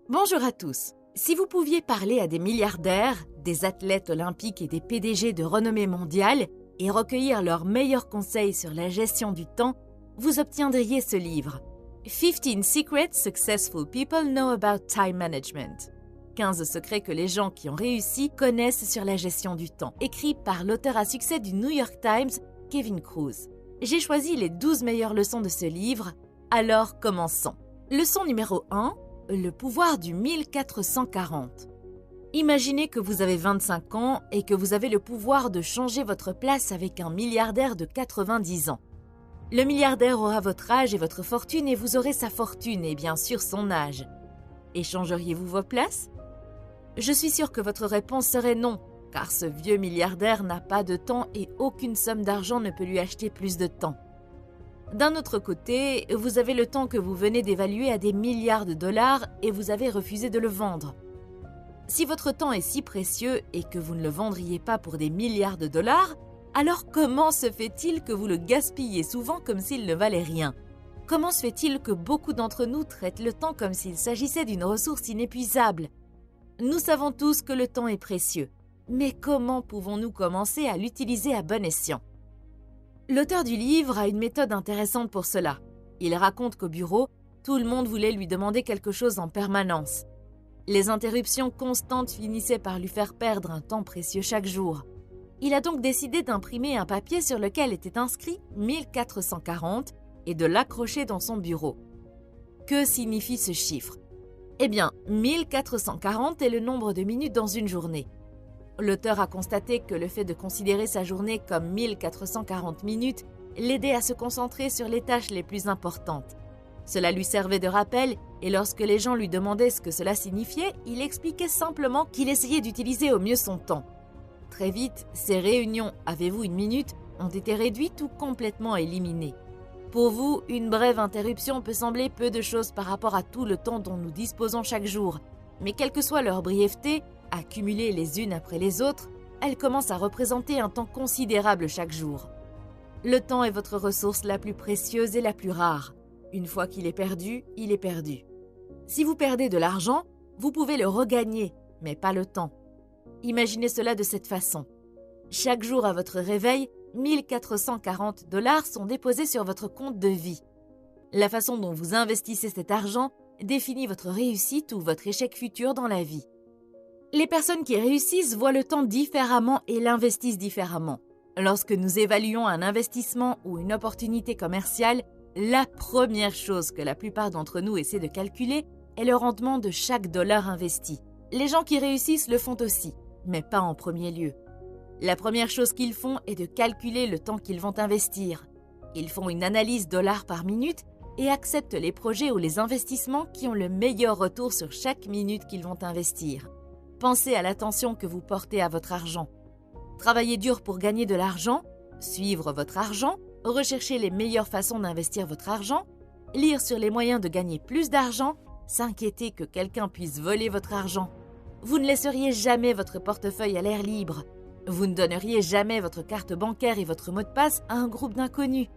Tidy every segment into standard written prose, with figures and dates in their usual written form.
Bonjour à tous. Si vous pouviez parler à des milliardaires, des athlètes olympiques et des PDG de renommée mondiale et recueillir leurs meilleurs conseils sur la gestion du temps, vous obtiendriez ce livre. 15 Secrets Successful People Know About Time Management. 15 secrets que les gens qui ont réussi connaissent sur la gestion du temps, écrit par l'auteur à succès du New York Times, Kevin Kruse. J'ai choisi les 12 meilleures leçons de ce livre, alors commençons. Leçon numéro 1, le pouvoir du 1440. Imaginez que vous avez 25 ans et que vous avez le pouvoir de changer votre place avec un milliardaire de 90 ans. Le milliardaire aura votre âge et votre fortune et vous aurez sa fortune et bien sûr son âge. Échangeriez-vous vos places ? Je suis sûre que votre réponse serait non, car ce vieux milliardaire n'a pas de temps et aucune somme d'argent ne peut lui acheter plus de temps. D'un autre côté, vous avez le temps que vous venez d'évaluer à des milliards de dollars et vous avez refusé de le vendre. Si votre temps est si précieux et que vous ne le vendriez pas pour des milliards de dollars, alors comment se fait-il que vous le gaspillez souvent comme s'il ne valait rien ? Comment se fait-il que beaucoup d'entre nous traitent le temps comme s'il s'agissait d'une ressource inépuisable ? Nous savons tous que le temps est précieux, mais comment pouvons-nous commencer à l'utiliser à bon escient ? L'auteur du livre a une méthode intéressante pour cela. Il raconte qu'au bureau, tout le monde voulait lui demander quelque chose en permanence. Les interruptions constantes finissaient par lui faire perdre un temps précieux chaque jour. Il a donc décidé d'imprimer un papier sur lequel était inscrit 1440 et de l'accrocher dans son bureau. Que signifie ce chiffre ? Eh bien, 1440 est le nombre de minutes dans une journée. L'auteur a constaté que le fait de considérer sa journée comme 1440 minutes l'aidait à se concentrer sur les tâches les plus importantes. Cela lui servait de rappel et lorsque les gens lui demandaient ce que cela signifiait, il expliquait simplement qu'il essayait d'utiliser au mieux son temps. Très vite, ces réunions « Avez-vous une minute ?» ont été réduites ou complètement éliminées. Pour vous, une brève interruption peut sembler peu de choses par rapport à tout le temps dont nous disposons chaque jour, mais quelle que soit leur brièveté, accumulées les unes après les autres, elles commencent à représenter un temps considérable chaque jour. Le temps est votre ressource la plus précieuse et la plus rare. Une fois qu'il est perdu, il est perdu. Si vous perdez de l'argent, vous pouvez le regagner, mais pas le temps. Imaginez cela de cette façon. Chaque jour à votre réveil, 1440 $ sont déposés sur votre compte de vie. La façon dont vous investissez cet argent définit votre réussite ou votre échec futur dans la vie. Les personnes qui réussissent voient le temps différemment et l'investissent différemment. Lorsque nous évaluons un investissement ou une opportunité commerciale, la première chose que la plupart d'entre nous essaient de calculer est le rendement de chaque dollar investi. Les gens qui réussissent le font aussi, mais pas en premier lieu. La première chose qu'ils font est de calculer le temps qu'ils vont investir. Ils font une analyse dollar par minute et acceptent les projets ou les investissements qui ont le meilleur retour sur chaque minute qu'ils vont investir. Pensez à l'attention que vous portez à votre argent. Travaillez dur pour gagner de l'argent, suivre votre argent, rechercher les meilleures façons d'investir votre argent, lire sur les moyens de gagner plus d'argent, s'inquiéter que quelqu'un puisse voler votre argent. Vous ne laisseriez jamais votre portefeuille à l'air libre. Vous ne donneriez jamais votre carte bancaire et votre mot de passe à un groupe d'inconnus.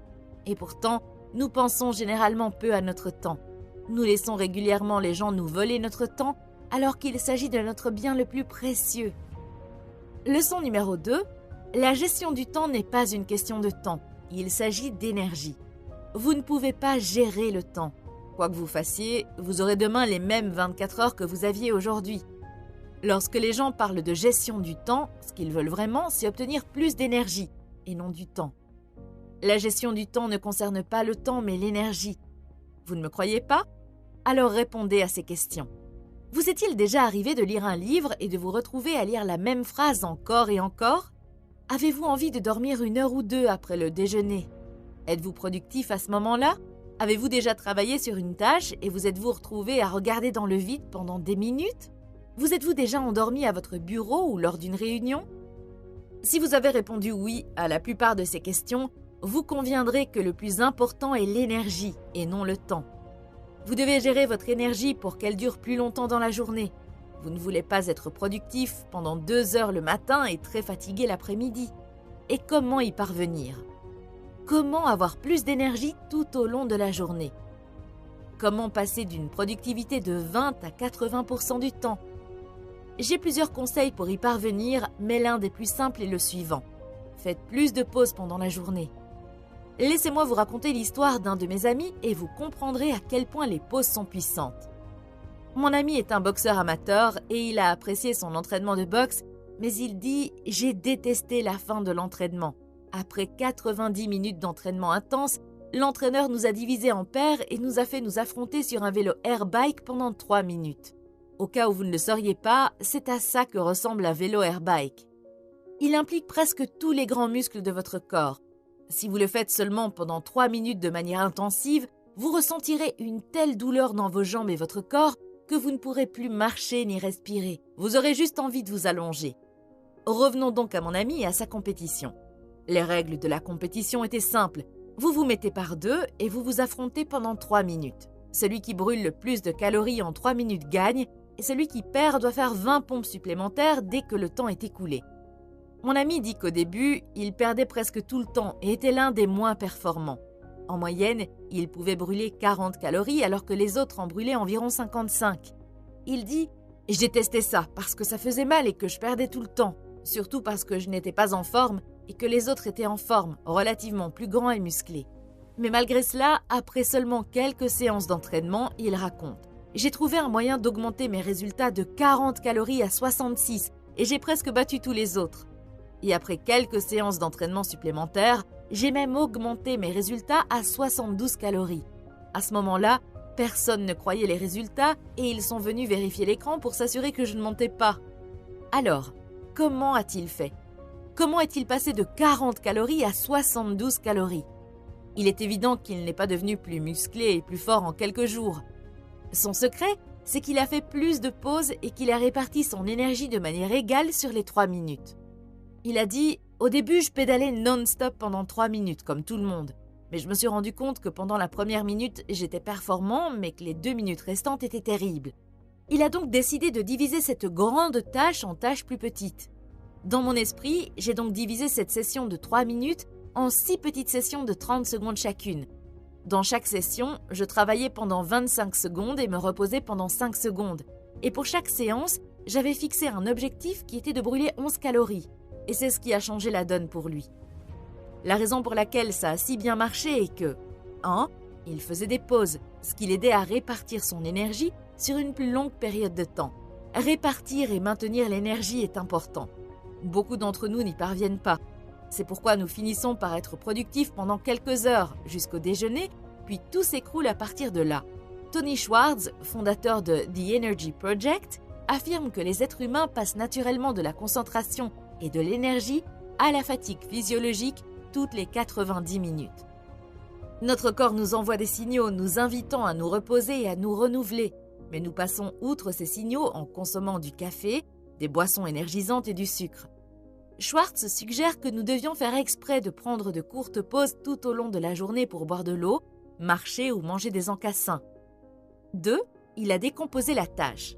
Et pourtant, nous pensons généralement peu à notre temps. Nous laissons régulièrement les gens nous voler notre temps alors qu'il s'agit de notre bien le plus précieux. Leçon numéro 2. La gestion du temps n'est pas une question de temps. Il s'agit d'énergie. Vous ne pouvez pas gérer le temps. Quoi que vous fassiez, vous aurez demain les mêmes 24 heures que vous aviez aujourd'hui. Lorsque les gens parlent de gestion du temps, ce qu'ils veulent vraiment, c'est obtenir plus d'énergie et non du temps. La gestion du temps ne concerne pas le temps, mais l'énergie. Vous ne me croyez pas ? Alors répondez à ces questions. Vous est-il déjà arrivé de lire un livre et de vous retrouver à lire la même phrase encore et encore ? Avez-vous envie de dormir 1 heure ou 2 après le déjeuner ? Êtes-vous productif à ce moment-là ? Avez-vous déjà travaillé sur une tâche et vous êtes-vous retrouvé à regarder dans le vide pendant des minutes ? Vous êtes-vous déjà endormi à votre bureau ou lors d'une réunion ? Si vous avez répondu oui à la plupart de ces questions, vous conviendrez que le plus important est l'énergie et non le temps. Vous devez gérer votre énergie pour qu'elle dure plus longtemps dans la journée. Vous ne voulez pas être productif pendant 2 heures le matin et très fatigué l'après-midi. Et comment y parvenir ? Comment avoir plus d'énergie tout au long de la journée ? Comment passer d'une productivité de 20 à 80% du temps? J'ai plusieurs conseils pour y parvenir, mais l'un des plus simples est le suivant. Faites plus de pauses pendant la journée. Laissez-moi vous raconter l'histoire d'un de mes amis et vous comprendrez à quel point les pauses sont puissantes. Mon ami est un boxeur amateur et il a apprécié son entraînement de boxe, mais il dit « J'ai détesté la fin de l'entraînement. Après 90 minutes d'entraînement intense, l'entraîneur nous a divisés en paires et nous a fait nous affronter sur un vélo airbike pendant 3 minutes. Au cas où vous ne le sauriez pas, c'est à ça que ressemble un vélo airbike. Il implique presque tous les grands muscles de votre corps. Si vous le faites seulement pendant 3 minutes de manière intensive, vous ressentirez une telle douleur dans vos jambes et votre corps que vous ne pourrez plus marcher ni respirer. Vous aurez juste envie de vous allonger. Revenons donc à mon ami et à sa compétition. Les règles de la compétition étaient simples. Vous vous mettez par deux et vous vous affrontez pendant 3 minutes. Celui qui brûle le plus de calories en 3 minutes gagne et celui qui perd doit faire 20 pompes supplémentaires dès que le temps est écoulé. Mon ami dit qu'au début, il perdait presque tout le temps et était l'un des moins performants. En moyenne, il pouvait brûler 40 calories alors que les autres en brûlaient environ 55. Il dit « Je détestais ça parce que ça faisait mal et que je perdais tout le temps, surtout parce que je n'étais pas en forme et que les autres étaient en forme, relativement plus grands et musclés. Mais malgré cela, après seulement quelques séances d'entraînement, il raconte « J'ai trouvé un moyen d'augmenter mes résultats de 40 calories à 66 et j'ai presque battu tous les autres. Et après quelques séances d'entraînement supplémentaires, j'ai même augmenté mes résultats à 72 calories. À ce moment-là, personne ne croyait les résultats et ils sont venus vérifier l'écran pour s'assurer que je ne mentais pas. Alors, comment a-t-il fait? Comment est-il passé de 40 calories à 72 calories? Il est évident qu'il n'est pas devenu plus musclé et plus fort en quelques jours. Son secret, c'est qu'il a fait plus de pauses et qu'il a réparti son énergie de manière égale sur les 3 minutes. Il a dit « Au début, je pédalais non-stop pendant 3 minutes, comme tout le monde. Mais je me suis rendu compte que pendant la première minute, j'étais performant, mais que les 2 minutes restantes étaient terribles. Il a donc décidé de diviser cette grande tâche en tâches plus petites. Dans mon esprit, j'ai donc divisé cette session de 3 minutes en 6 petites sessions de 30 secondes chacune. Dans chaque session, je travaillais pendant 25 secondes et me reposais pendant 5 secondes. Et pour chaque séance, j'avais fixé un objectif qui était de brûler 11 calories. Et c'est ce qui a changé la donne pour lui. La raison pour laquelle ça a si bien marché est que 1. Il faisait des pauses, ce qui l'aidait à répartir son énergie sur une plus longue période de temps. Répartir et maintenir l'énergie est important. Beaucoup d'entre nous n'y parviennent pas. C'est pourquoi nous finissons par être productifs pendant quelques heures, jusqu'au déjeuner, puis tout s'écroule à partir de là. Tony Schwartz, fondateur de The Energy Project, affirme que les êtres humains passent naturellement de la concentration et de l'énergie à la fatigue physiologique toutes les 90 minutes. Notre corps nous envoie des signaux nous invitant à nous reposer et à nous renouveler, mais nous passons outre ces signaux en consommant du café, des boissons énergisantes et du sucre. Schwartz suggère que nous devions faire exprès de prendre de courtes pauses tout au long de la journée pour boire de l'eau, marcher ou manger des encas sains. 2. Il a décomposé la tâche.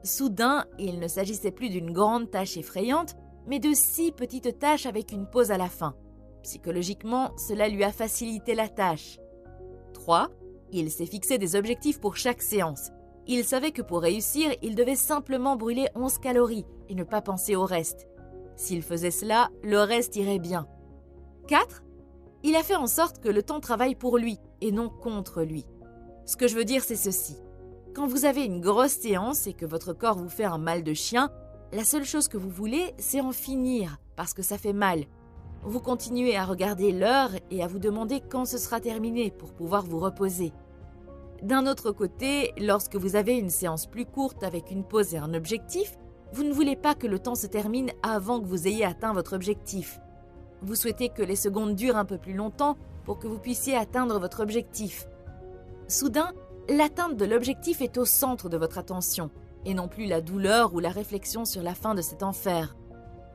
Soudain, il ne s'agissait plus d'une grande tâche effrayante, mais de 6 petites tâches avec une pause à la fin. Psychologiquement, cela lui a facilité la tâche. 3. Il s'est fixé des objectifs pour chaque séance. Il savait que pour réussir, il devait simplement brûler 11 calories et ne pas penser au reste. S'il faisait cela, le reste irait bien. 4. Il a fait en sorte que le temps travaille pour lui et non contre lui. Ce que je veux dire, c'est ceci. Quand vous avez une grosse séance et que votre corps vous fait un mal de chien, la seule chose que vous voulez, c'est en finir, parce que ça fait mal. Vous continuez à regarder l'heure et à vous demander quand ce sera terminé pour pouvoir vous reposer. D'un autre côté, lorsque vous avez une séance plus courte avec une pause et un objectif, vous ne voulez pas que le temps se termine avant que vous ayez atteint votre objectif. Vous souhaitez que les secondes durent un peu plus longtemps pour que vous puissiez atteindre votre objectif. Soudain, l'atteinte de l'objectif est au centre de votre attention, et non plus la douleur ou la réflexion sur la fin de cet enfer.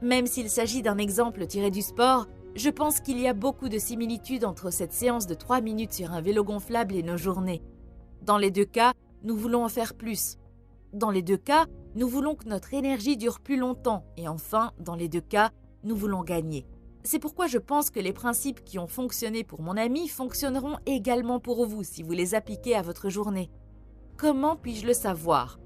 Même s'il s'agit d'un exemple tiré du sport, je pense qu'il y a beaucoup de similitudes entre cette séance de 3 minutes sur un vélo gonflable et nos journées. Dans les 2 cas, nous voulons en faire plus. Dans les 2 cas, nous voulons que notre énergie dure plus longtemps et enfin, dans les 2 cas, nous voulons gagner. C'est pourquoi je pense que les principes qui ont fonctionné pour mon ami fonctionneront également pour vous si vous les appliquez à votre journée. Comment puis-je le savoir?